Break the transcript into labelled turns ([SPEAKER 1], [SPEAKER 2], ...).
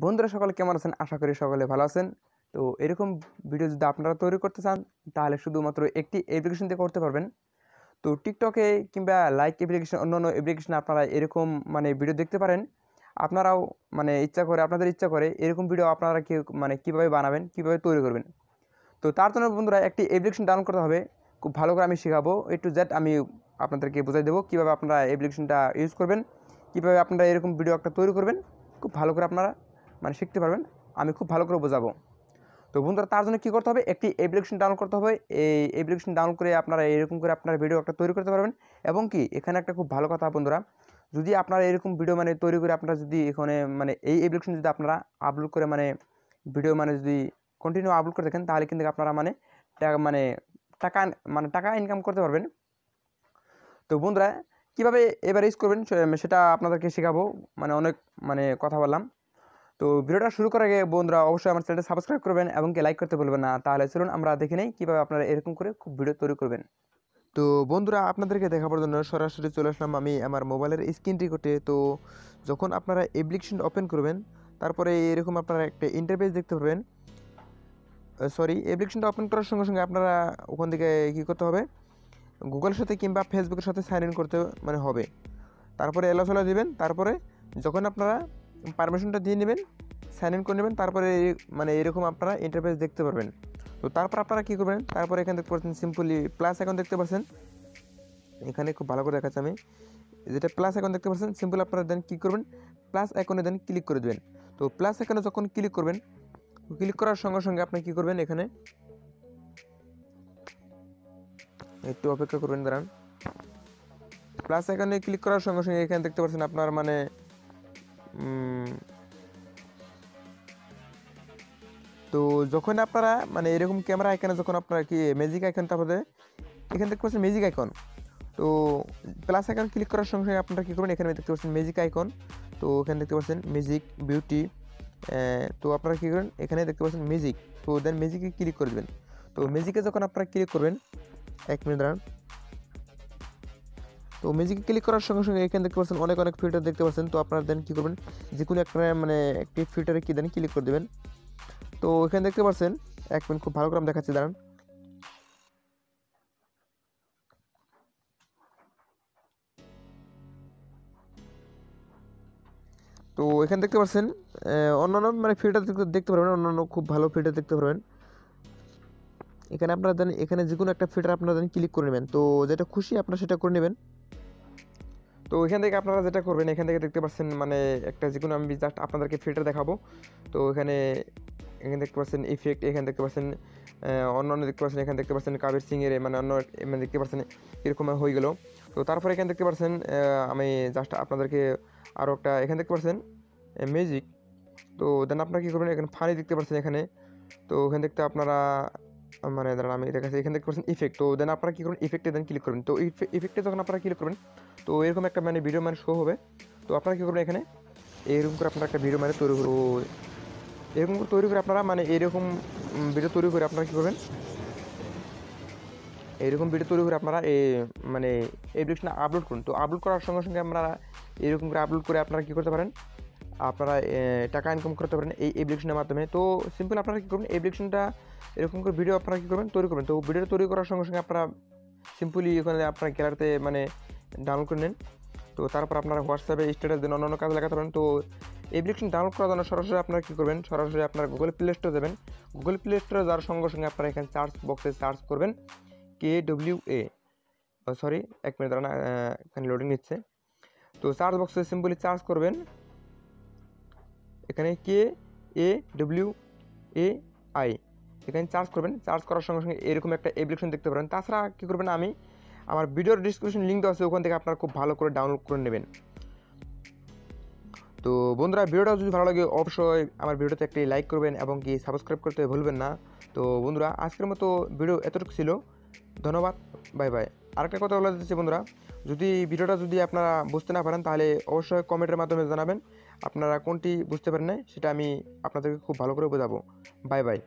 [SPEAKER 1] বন্ধুরা সকলে কেমন আছেন? আশা করি সকলে ভালো আছেন। তো এরকম ভিডিও যদি আপনারা তৈরি করতে চান তাহলে শুধুমাত্র একটি অ্যাপ্লিকেশন দিয়ে করতে পারবেন। তো টিকটকে কিংবা লাইক অ্যাপ্লিকেশন অন্যান্য অ্যাপ্লিকেশনে আপনারা এরকম ভিডিও দেখতে পারেন। আপনারাও আপনাদের ইচ্ছা করে এরকম ভিডিও আপনারা কীভাবে বানাবেন, কীভাবে তৈরি করবেন। তো তার জন্য বন্ধুরা একটি অ্যাপ্লিকেশন ডাউনলোড করতে হবে। খুব ভালো করে আমি শেখাবো, A to Z আমি আপনাদেরকে বুঝাই দেবো কীভাবে আপনারা অ্যাপ্লিকেশনটা ইউজ করবেন, কীভাবে আপনারা এরকম ভিডিও একটা তৈরি করবেন। খুব ভালো করে আপনারা শিখতে পারবেন, আমি খুব ভালো করে বোঝাবো। তো বন্ধুরা তার জন্য কী করতে হবে, একটি অ্যাপ্লিকেশন ডাউনলোড করতে হবে। এই অ্যাপ্লিকেশন ডাউনলোড করে আপনারা এরকম করে আপনার ভিডিও একটা তৈরি করতে পারবেন। এবং কি এখানে একটা খুব ভালো কথা বন্ধুরা, যদি আপনারা এরকম ভিডিও তৈরি করে আপনারা যদি এখানে এই অ্যাপ্লিকেশন যদি আপনারা আপলোড করে ভিডিও যদি কন্টিনিউ আপলোড করে থাকেন তাহলে কিন্তু আপনারা টাকা ইনকাম করতে পারবেন। তো বন্ধুরা কীভাবে এবার ইউজ করবেন সেটা আপনাদেরকে শেখাবো। অনেক কথা বললাম। তো ভিডিওটা শুরু করার আগে বন্ধুরা অবশ্যই আমার চ্যানেলটা সাবস্ক্রাইব করবেন এবং কি লাইক করতে ভুলবেন না। তাহলে চলুন আমরা দেখে নেই কীভাবে আপনারা এরকম করে খুব ভিডিও তৈরি করবেন। তো বন্ধুরা আপনাদেরকে দেখাবার জন্য সরাসরি চলে আসলাম আমি আমার মোবাইলের স্ক্রিন রেকর্ডে। তো যখন আপনারা অ্যাপ্লিকেশন ওপেন করবেন তারপরে এরকম আপনারা একটা ইন্টারফেস দেখতে পাবেন। অ্যাপ্লিকেশনটা ওপেন করার সঙ্গে সঙ্গে আপনারা ওখান থেকে কী করতে হবে, গুগলের সাথে কিংবা ফেসবুকের সাথে সাইন ইন করতে হবে। তারপরে এলোচলা দিবেন। তারপরে যখন আপনারা পারমিশনটা দিয়ে নেবেন, সাইন ইন করে নেবেন, তারপরে এরকম আপনারা ইন্টারফেস দেখতে পারবেন। তো তারপর আপনারা কী করবেন, তারপরে এখানে দেখতে পাচ্ছেন সিম্পলি প্লাস আইকন দেখতে পাচ্ছেন। এখানে খুব ভালো করে দেখাচ্ছে আমি, যেটা প্লাস আইকন দেখতে পাচ্ছেন, সিম্পল আপনারা দেন কী করবেন, প্লাস আইকনে দেন ক্লিক করে দেবেন। তো প্লাস আইকনে যখন ক্লিক করবেন, ক্লিক করার সঙ্গে সঙ্গে আপনি কী করবেন, এখানে একটু অপেক্ষা করবেন, দাঁড়ান। প্লাস আইকনে ক্লিক করার সঙ্গে সঙ্গে এখানে দেখতে পাচ্ছেন আপনার তো যখন আপনারা এরকম ক্যামেরা আইকনে যখন আপনারা কি ম্যাজিক আইকন, তারপরে এখানে দেখতে পাচ্ছেন ম্যাজিক আইকন। তো প্লাস আইকন ক্লিক করার সঙ্গে সঙ্গে আপনারা কী করবেন, এখানে দেখতে পাচ্ছেন ম্যাজিক আইকন। তো এখানে দেখতে পাচ্ছেন ম্যাজিক বিউটি। তো আপনারা কী করবেন, এখানে দেখতে পাচ্ছেন ম্যাজিক। তো দেন ম্যাজিকে ক্লিক করে দেবেন। তো ম্যাজিকে যখন আপনারা ক্লিক করবেন, 1 মিনিট দাঁড়ান। তো ম্যাজিকে ক্লিক করার সঙ্গে সঙ্গে এখানে দেখতে পাচ্ছেন অনেক ফিল্টার দেখতে পাচ্ছেন। তো আপনারা দেন কী করবেন, যে কোনো একটা একটি ফিল্টারে কী দেন ক্লিক করে দেবেন। তো এখানে দেখতে পাচ্ছেন 1 মিনিট, খুব ভালো করে আমি দেখাচ্ছি, দাঁড়ান। তো এখানে দেখতে পাচ্ছেন অন্যান্য ফিল্টার দেখতে পারবেন, অন্যান্য খুব ভালো ফিল্টার দেখতে পারবেন। এখানে আপনারা দেন, এখানে যে কোনো একটা ফিল্টার আপনারা দেন ক্লিক করে নেবেন। তো যেটা খুশি আপনারা সেটা করে নেবেন। তো এখান থেকে আপনারা যেটা করবেন, এখান থেকে দেখতে পাচ্ছেন একটা যে কোনো আমি জাস্ট আপনাদেরকে ফিল্টার দেখাবো। তো এখানে দেখতে পাচ্ছেন ইফেক্ট, এখানে দেখতে পাচ্ছেন অন্যান্য দেখতে পাচ্ছেন, এখানে দেখতে পাচ্ছেন কাবির সিংয়ের অন্য দেখতে পাচ্ছেন এরকম হয়ে গেল। তো তারপরে এখানে দেখতে পাচ্ছেন আমি জাস্ট আপনাদেরকে আরও একটা, এখানে দেখতে পাচ্ছেন ম্যাজিক। তো দেন আপনারা কী করবেন, এখানে ফানি দেখতে পাচ্ছেন এখানে। তো এখানে দেখতে আপনারা দাঁড়ান আমি দেখাচ্ছি, এখানে দেখতে পাচ্ছেন ইফেক্ট। তো দেন আপনারা কী করবেন, ইফেক্টে দেন ক্লিক করবেন। তো ইফেক্টে যখন আপনারা ক্লিক করবেন, তো এরকম একটা ভিডিও শো হবে। তো আপনারা কী করবেন, এখানে এরকম করে আপনারা একটা ভিডিও তৈরি করবো। এরকম করে তৈরি করে আপনারা এরকম ভিডিও তৈরি করে আপনারা কী করবেন, এরকম ভিডিও তৈরি করে আপনারা অ্যাপ্লিকেশনে আপলোড করুন। তো আপলোড করার সঙ্গে সঙ্গে আপনারা এরকম করে আপলোড করে আপনারা কী করতে পারেন, আপনারা টাকা ইনকাম করতে পারেন এই অ্যাপ্লিকেশনের মাধ্যমে। তো সিম্পল আপনারা কী করবেন, অ্যাপ্লিকেশনটা এরকম করে ভিডিও আপনারা কী করবেন, তৈরি করবেন। তো ভিডিও তৈরি করার সঙ্গে সঙ্গে আপনারা সিম্পলি ওখানে আপনার গ্যালারিতে ডাউনলোড করে নেন। তো তারপর আপনারা হোয়াটসঅ্যাপে স্ট্যাটাস দেন, অন্যান্য কাজে লাগাতে পারেন। তো অ্যাপ্লিকেশন ডাউনলোড করার জন্য সরাসরি আপনারা কী করবেন, সরাসরি আপনারা গুগল প্লে স্টোরে যাবেন। গুগল প্লে স্টোরে যাওয়ার সঙ্গে সঙ্গে আপনারা এখানে সার্চ বক্সে সার্চ করবেন KWA, 1 মিনিট দাঁড়ান, এখানে লোডিং নিচ্ছে। তো সার্চ বক্সে সিম্পলি সার্চ করবেন এখানে KAWAI, এখানে সার্চ করবেন। সার্চ করার সঙ্গে সঙ্গে এরকম একটা অ্যাপ্লিকেশন দেখতে পারেন। তাছাড়া কী করবেন, আমি আমার ভিডিওর ডিসক্রিপশন লিঙ্ক দেওয়া আছে, ওখান থেকে আপনারা খুব ভালো করে ডাউনলোড করে নেবেন। তো বন্ধুরা ভিডিওটা যদি ভালো লাগে অবশ্যই আমার ভিডিওতে একটি লাইক করবেন এবং কি সাবস্ক্রাইব করতে ভুলবেন না। তো বন্ধুরা আজকের মতো ভিডিও এতটুকু ছিল, ধন্যবাদ, বাই বাই। আরেকটা কথা বলে দিচ্ছি বন্ধুরা, যদি ভিডিওটা যদি আপনারা বুঝতে না পারেন তাহলে অবশ্যই কমেন্টের মাধ্যমে জানাবেন আপনারা কোনটি বুঝতে পারেন না, সেটা আমি আপনাদেরকে খুব ভালো করে বোঝাবো। Bye bye.